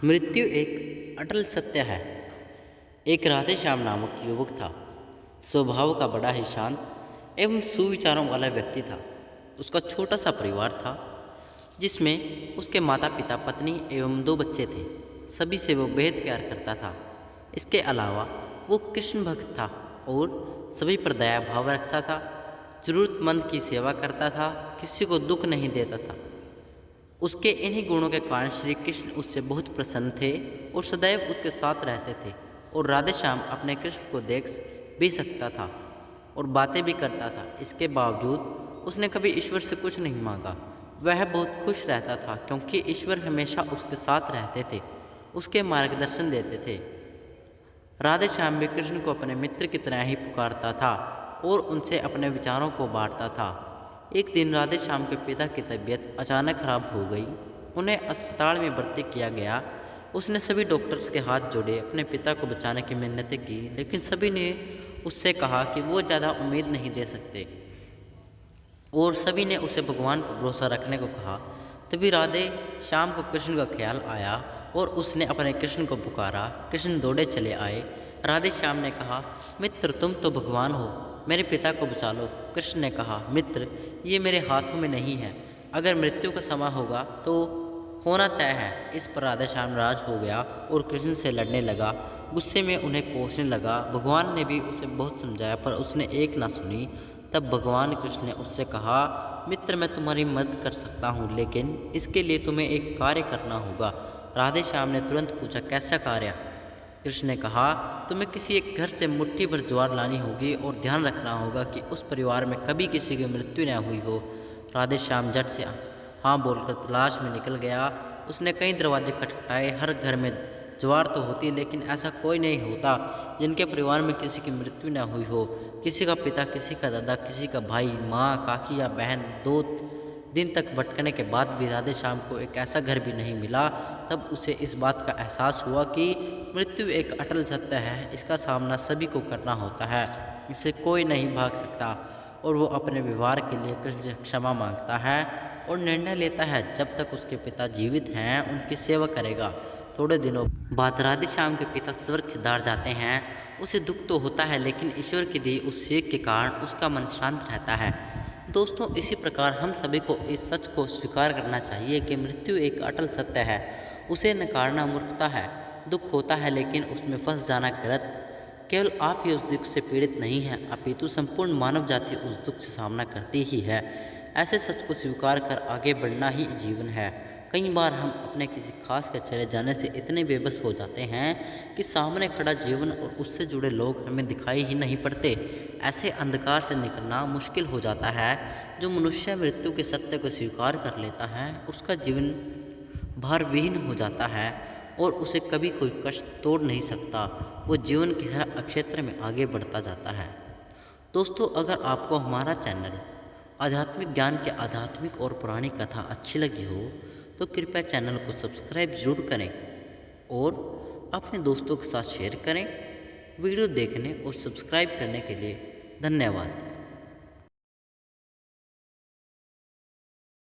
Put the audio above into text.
मृत्यु एक अटल सत्य है। एक राधे श्याम नामक युवक था। स्वभाव का बड़ा ही शांत एवं सुविचारों वाला व्यक्ति था। उसका छोटा सा परिवार था जिसमें उसके माता पिता, पत्नी एवं 2 बच्चे थे। सभी से वो बेहद प्यार करता था। इसके अलावा वो कृष्ण भक्त था और सभी पर दया भाव रखता था। जरूरतमंद की सेवा करता था, किसी को दुख नहीं देता था। उसके इन्हीं गुणों के कारण श्री कृष्ण उससे बहुत प्रसन्न थे और सदैव उसके साथ रहते थे। और राधे श्याम अपने कृष्ण को देख भी सकता था और बातें भी करता था। इसके बावजूद उसने कभी ईश्वर से कुछ नहीं मांगा। वह बहुत खुश रहता था क्योंकि ईश्वर हमेशा उसके साथ रहते थे, उसके मार्गदर्शन देते थे। राधे श्याम भी कृष्ण को अपने मित्र की तरह ही पुकारता था और उनसे अपने विचारों को बांटता था। एक दिन राधे श्याम के पिता की तबीयत अचानक खराब हो गई। उन्हें अस्पताल में भर्ती किया गया। उसने सभी डॉक्टर्स के हाथ जोड़े, अपने पिता को बचाने की मिन्नतें की, लेकिन सभी ने उससे कहा कि वो ज़्यादा उम्मीद नहीं दे सकते और सभी ने उसे भगवान पर भरोसा रखने को कहा। तभी राधे श्याम को कृष्ण का ख्याल आया और उसने अपने कृष्ण को पुकारा। कृष्ण दौड़े चले आए। राधे श्याम ने कहा, मित्र तुम तो भगवान हो, मेरे पिता को बचा लो। कृष्ण ने कहा, मित्र ये मेरे हाथों में नहीं है, अगर मृत्यु का समय होगा तो होना तय है। इस पर राधे श्याम नाराज हो गया और कृष्ण से लड़ने लगा। गुस्से में उन्हें कोसने लगा। भगवान ने भी उसे बहुत समझाया पर उसने एक ना सुनी। तब भगवान कृष्ण ने उससे कहा, मित्र मैं तुम्हारी मदद कर सकता हूँ, लेकिन इसके लिए तुम्हें एक कार्य करना होगा। राधे श्याम ने तुरंत पूछा, कैसा कार्य? कृष्ण ने कहा, तुम्हें किसी एक घर से मुट्ठी भर ज्वार लानी होगी और ध्यान रखना होगा कि उस परिवार में कभी किसी की मृत्यु न हुई हो। राधे श्याम झट से हाँ बोलकर तलाश में निकल गया। उसने कई दरवाजे खटखटाए। हर घर में ज्वार तो होती, लेकिन ऐसा कोई नहीं होता जिनके परिवार में किसी की मृत्यु न हुई हो। किसी का पिता, किसी का दादा, किसी का भाई, माँ, काकी या बहन। 2 दिन तक भटकने के बाद भी राधे श्याम को एक ऐसा घर भी नहीं मिला। तब उसे इस बात का एहसास हुआ कि मृत्यु एक अटल सत्य है, इसका सामना सभी को करना होता है, इससे कोई नहीं भाग सकता। और वो अपने व्यवहार के लिए कृष्ण से क्षमा मांगता है और निर्णय लेता है जब तक उसके पिता जीवित हैं उनकी सेवा करेगा। थोड़े दिनों बाद राधे श्याम के पिता स्वर्ग सिधार जाते हैं। उसे दुख तो होता है, लेकिन ईश्वर की दी उस सीख के कारण उसका मन शांत रहता है। दोस्तों, इसी प्रकार हम सभी को इस सच को स्वीकार करना चाहिए कि मृत्यु एक अटल सत्य है। उसे नकारना मूर्खता है। दुख होता है, लेकिन उसमें फंस जाना गलत। केवल आप ही उस दुख से पीड़ित नहीं हैं, अपितु संपूर्ण मानव जाति उस दुख से सामना करती ही है। ऐसे सच को स्वीकार कर आगे बढ़ना ही जीवन है। कई बार हम अपने किसी खास के चले जाने से इतने बेबस हो जाते हैं कि सामने खड़ा जीवन और उससे जुड़े लोग हमें दिखाई ही नहीं पड़ते। ऐसे अंधकार से निकलना मुश्किल हो जाता है। जो मनुष्य मृत्यु के सत्य को स्वीकार कर लेता है, उसका जीवन भारविहीन हो जाता है और उसे कभी कोई कष्ट तोड़ नहीं सकता। वो जीवन के हर क्षेत्र में आगे बढ़ता जाता है। दोस्तों, अगर आपको हमारा चैनल आध्यात्मिक ज्ञान के आध्यात्मिक और पुरानी कथा अच्छी लगी हो तो कृपया चैनल को सब्सक्राइब जरूर करें और अपने दोस्तों के साथ शेयर करें। वीडियो देखने और सब्सक्राइब करने के लिए धन्यवाद।